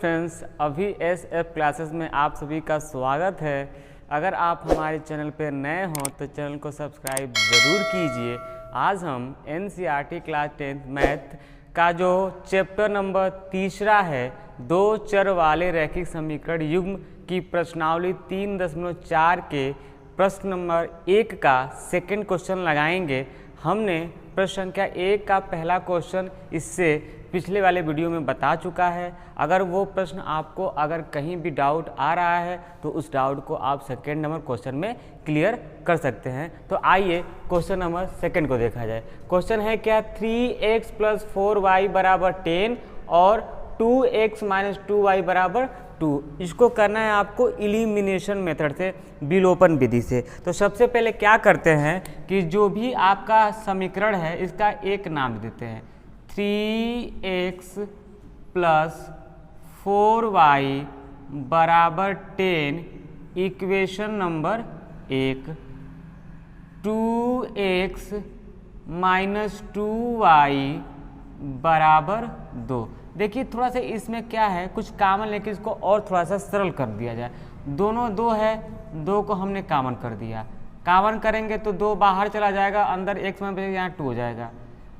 Friends, अभी SF classes में आप सभी का स्वागत है। अगर आप हमारे चैनल पर नए हों तो चैनल को सब्सक्राइब ज़रूर कीजिए। आज हम NCERT क्लास 10th मैथ का जो चैप्टर नंबर 3 है, दो चर वाले रैखिक समीकरण युग्म की प्रश्नावली 3.4 के प्रश्न नंबर 1 का सेकंड क्वेश्चन लगाएंगे। हमने प्रश्न संख्या 1 का पहला क्वेश्चन इससे पिछले वाले वीडियो में बता चुका है। अगर वो प्रश्न आपको अगर कहीं भी डाउट आ रहा है तो उस डाउट को आप सेकेंड नंबर क्वेश्चन में क्लियर कर सकते हैं। तो आइए क्वेश्चन नंबर सेकेंड को देखा जाए। क्वेश्चन है क्या, 3x + 4y = 10 और 2x - 2y = 2। इसको करना है आपको इलिमिनेशन मेथड से, विलोपन विधि से। तो सबसे पहले क्या करते हैं कि जो भी आपका समीकरण है इसका एक नाम देते हैं। 3x + 4y = 10 equation number 1। 2x - 2y = 2। देखिए थोड़ा सा इसमें क्या है, कुछ कॉमन लेकिन इसको और थोड़ा सा सरल कर दिया जाए। दोनों 2 है, 2 को हमने कॉमन कर दिया। कॉमन करेंगे तो 2 बाहर चला जाएगा, अंदर x में यहाँ 2 हो जाएगा।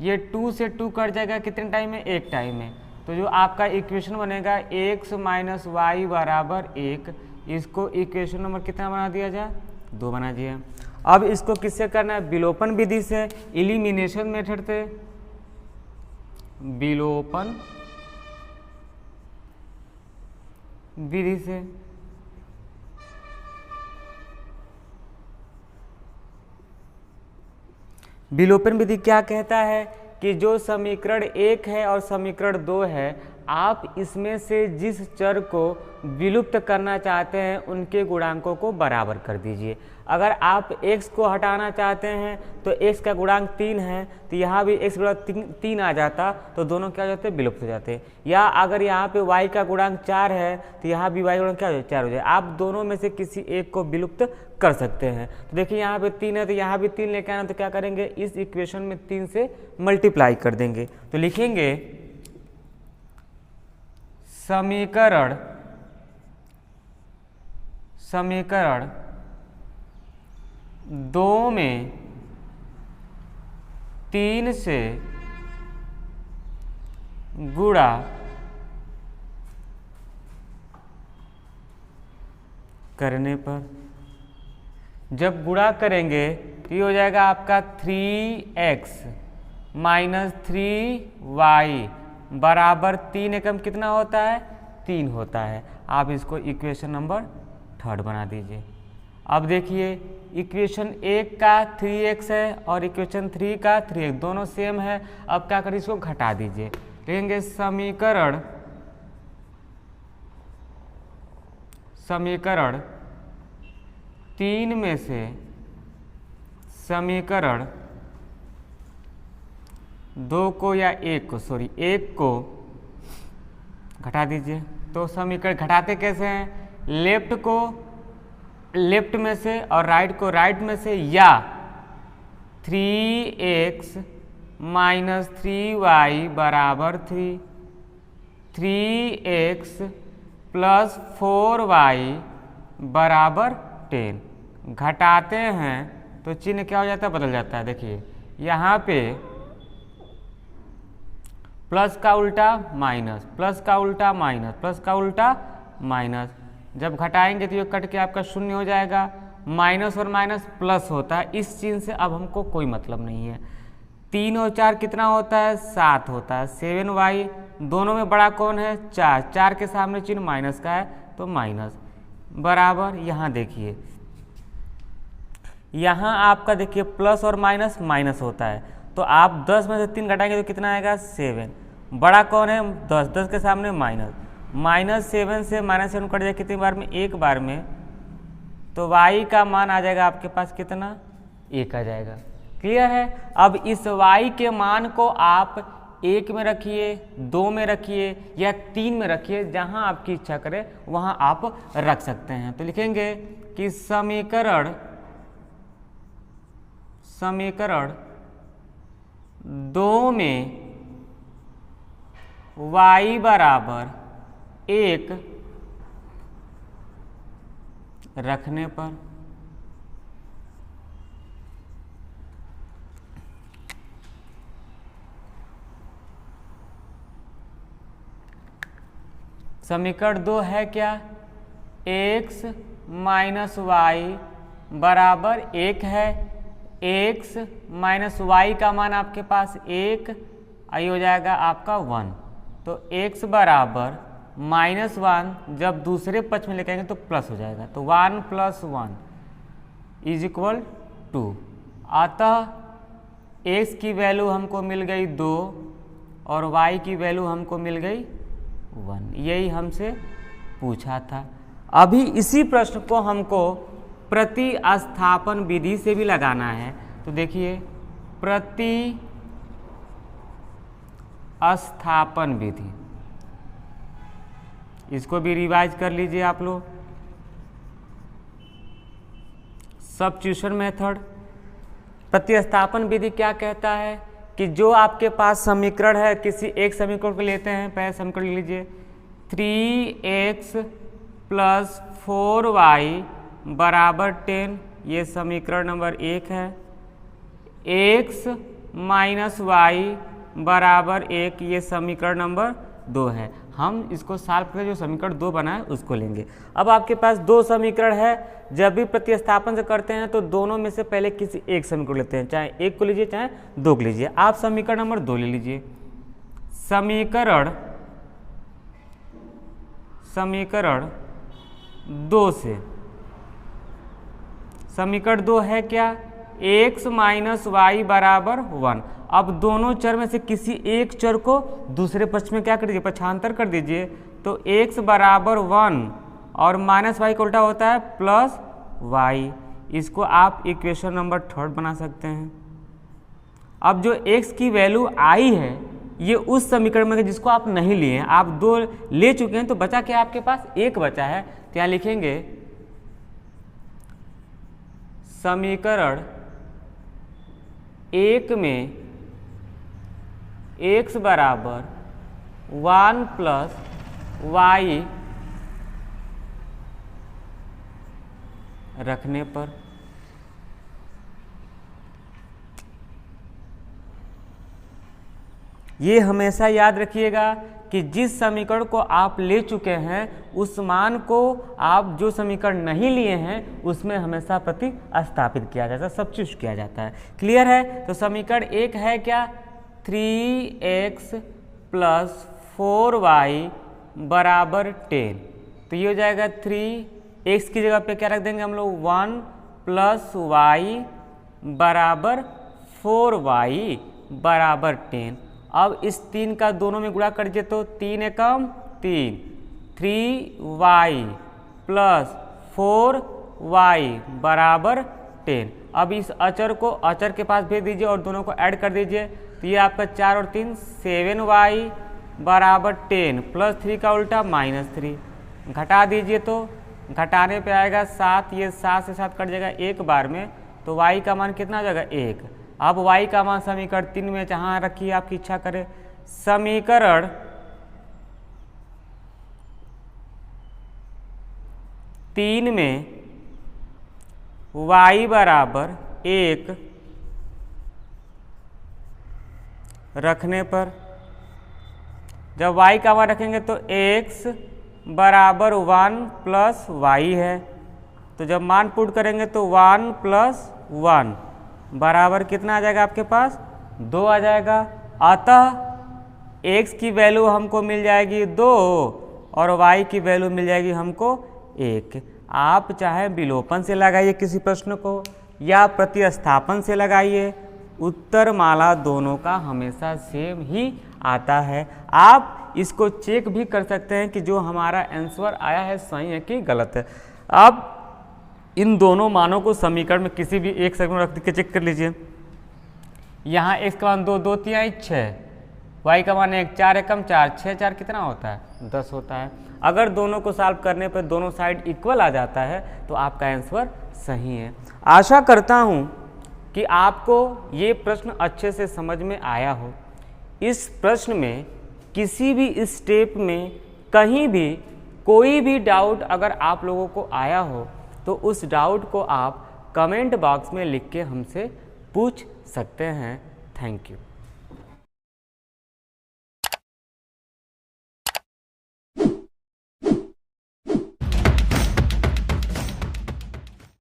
ये 2 से 2 कट जाएगा, कितने टाइम में? एक टाइम में। तो जो आपका इक्वेशन बनेगा x - y = 1, इसको इक्वेशन नंबर कितना बना दिया जाए? 2 बना दिया। अब इसको किससे करना है? विलोपन विधि से, इलिमिनेशन मेथड से। विलोपन विधि से। विलोपन विधि क्या कहता है कि जो समीकरण 1 है और समीकरण 2 है, आप इसमें से जिस चर को विलुप्त करना चाहते हैं उनके गुणांकों को बराबर कर दीजिए। अगर आप x को हटाना चाहते हैं तो x का गुणांक 3 है, तो यहाँ भी x = 3 आ जाता, तो दोनों क्या हो जाते हैं? विलुप्त हो जाते हैं। या अगर यहाँ पे y का गुणांक 4 है तो यहाँ भी y का गुणांक क्या हो जाए? 4 हो जाए। आप दोनों में से किसी एक को विलुप्त कर सकते हैं। तो देखिए यहाँ पे 3 है तो यहाँ भी 3 लेके आना, तो क्या करेंगे? इस इक्वेशन में 3 से मल्टीप्लाई कर देंगे। तो लिखेंगे समीकरण 2 में 3 से गुणा करने पर, जब गुणा करेंगे तो ये हो जाएगा आपका 3x - 3y = 3 एकम कितना होता है? 3 होता है। आप इसको इक्वेशन नंबर 3 बना दीजिए। अब देखिए इक्वेशन 1 का 3x है और इक्वेशन 3 का 3x, दोनों सेम है। अब क्या करें? इसको घटा दीजिए। लिखेंगे समीकरण 3 में से समीकरण 2 को या 1 को घटा दीजिए। तो समीकरण घटाते कैसे हैं? लेफ्ट को लेफ्ट में से और राइट को राइट में से, या 3x - 3y = 3, 3x + 4y = 10। घटाते हैं तो चिन्ह क्या हो जाता है? बदल जाता है। देखिए यहाँ पे प्लस का उल्टा माइनस, प्लस का उल्टा माइनस, प्लस का उल्टा माइनस। जब घटाएंगे तो ये कट के आपका 0 हो जाएगा। माइनस और माइनस प्लस होता है, इस चिन्ह से अब हमको कोई मतलब नहीं है। 3 और 4 कितना होता है? 7 होता है। 7y, दोनों में बड़ा कौन है? 4। 4 के सामने चिन्ह माइनस का है तो माइनस बराबर। यहाँ देखिए, यहाँ आपका देखिए प्लस और माइनस माइनस होता है, तो आप 10 में से 3 घटाएंगे तो कितना आएगा? 7। बड़ा कौन है? 10। 10 के सामने -7 से -7 कट जाए कितनी बार में? एक बार में। तो y का मान आ जाएगा आपके पास कितना? 1 आ जाएगा। क्लियर है? अब इस y के मान को आप 1 में रखिए, 2 में रखिए या 3 में रखिए, जहां आपकी इच्छा करे वहां आप रख सकते हैं। तो लिखेंगे कि समीकरण 2 में y = 1 रखने पर समीकरण 2 है क्या, x माइनस वाई बराबर 1 है। x माइनस वाई का मान आपके पास 1, आई हो जाएगा आपका 1। तो x बराबर -1 जब दूसरे पक्ष में लेके आएंगे तो प्लस हो जाएगा, तो 1 + 1 इज इक्वल 2। अतः x की वैल्यू हमको मिल गई 2 और y की वैल्यू हमको मिल गई 1। यही हमसे पूछा था। अभी इसी प्रश्न को हमको प्रतिस्थापन विधि से भी लगाना है। तो देखिए, प्रतिस्थापन विधि, इसको भी रिवाइज कर लीजिए आप लोग। Substitution method. प्रतिस्थापन विधि क्या कहता है कि जो आपके पास समीकरण है, किसी एक समीकरण को लेते हैं। पहले समीकरण ले लीजिए, 3x + 4y बराबर 10, ये समीकरण नंबर 1 है। x माइनस वाई बराबर 1, ये समीकरण नंबर 2 है। हम इसको सॉल्व करके जो समीकरण 2 बना है उसको लेंगे। अब आपके पास 2 समीकरण है, जब भी प्रतिस्थापन से करते हैं तो दोनों में से पहले किसी एक समीकरण लेते हैं, चाहे एक को लीजिए चाहे 2 को लीजिए। आप समीकरण नंबर 2 ले लीजिए। समीकरण 2 से, समीकरण 2 है क्या, x माइनस वाई बराबर 1। अब दोनों चर में से किसी एक चर को दूसरे पक्ष में क्या कर दीजिए, पक्षांतर कर दीजिए। तो x बराबर 1 और माइनस वाई का उल्टा होता है प्लस वाई। इसको आप इक्वेशन नंबर 3 बना सकते हैं। अब जो x की वैल्यू आई है, ये उस समीकरण में जिसको आप नहीं लिए हैं, आप 2 ले चुके हैं, तो बचा क्या आपके पास, 1 बचा है। तो यहाँ लिखेंगे समीकरण 1 में x बराबर 1 + y रखने पर ये हमेशा याद रखिएगा कि जिस समीकरण को आप ले चुके हैं उस मान को आप जो समीकरण नहीं लिए हैं उसमें हमेशा प्रतिस्थापित किया जाता है, सब्स्टिट्यूट किया जाता है। क्लियर है। तो समीकरण 1 है क्या, 3x + 4y बराबर 10। तो ये हो जाएगा 3x की जगह पे क्या रख देंगे हम लोग, 1 + y बराबर 4y बराबर 10। अब इस 3 का दोनों में गुणा कर दीजिए तो 3 एकम 3, 3y + 4y बराबर 10। अब इस अचर को अचर के पास भेज दीजिए और दोनों को ऐड कर दीजिए। तो ये आपका 4 और 3 7y बराबर 10 + 3 का उल्टा -3। घटा दीजिए तो घटाने पे आएगा 7, ये 7 से 7 कट जाएगा एक बार में, तो y का मान कितना हो जाएगा, 1। अब y का मान समीकरण 3 में जहाँ रखिए आपकी इच्छा करे। समीकरण 3 में y बराबर 1 रखने पर, जब y का मान रखेंगे तो x बराबर 1 + y है। तो जब मान पुट करेंगे तो 1 + 1 बराबर कितना आ जाएगा आपके पास, 2 आ जाएगा। अतः x की वैल्यू हमको मिल जाएगी 2 और y की वैल्यू मिल जाएगी हमको 1। आप चाहे विलोपन से लगाइए किसी प्रश्न को या प्रतिस्थापन से लगाइए, उत्तर माला दोनों का हमेशा सेम ही आता है। आप इसको चेक भी कर सकते हैं कि जो हमारा आंसर आया है सही है कि गलत है। अब इन दोनों मानों को समीकरण में किसी भी एक समीकरण रख के चेक कर लीजिए। यहाँ x का मान 2, 2 3 6, y का मान 1, 4 एकम 4, 6 4 कितना होता है, 10 होता है। अगर दोनों को सॉल्व करने पर दोनों साइड इक्वल आ जाता है तो आपका आंसर सही है। आशा करता हूँ कि आपको ये प्रश्न अच्छे से समझ में आया हो। इस प्रश्न में किसी भी स्टेप में कहीं भी कोई भी डाउट अगर आप लोगों को आया हो तो उस डाउट को आप कमेंट बॉक्स में लिख के हमसे पूछ सकते हैं। Thank you.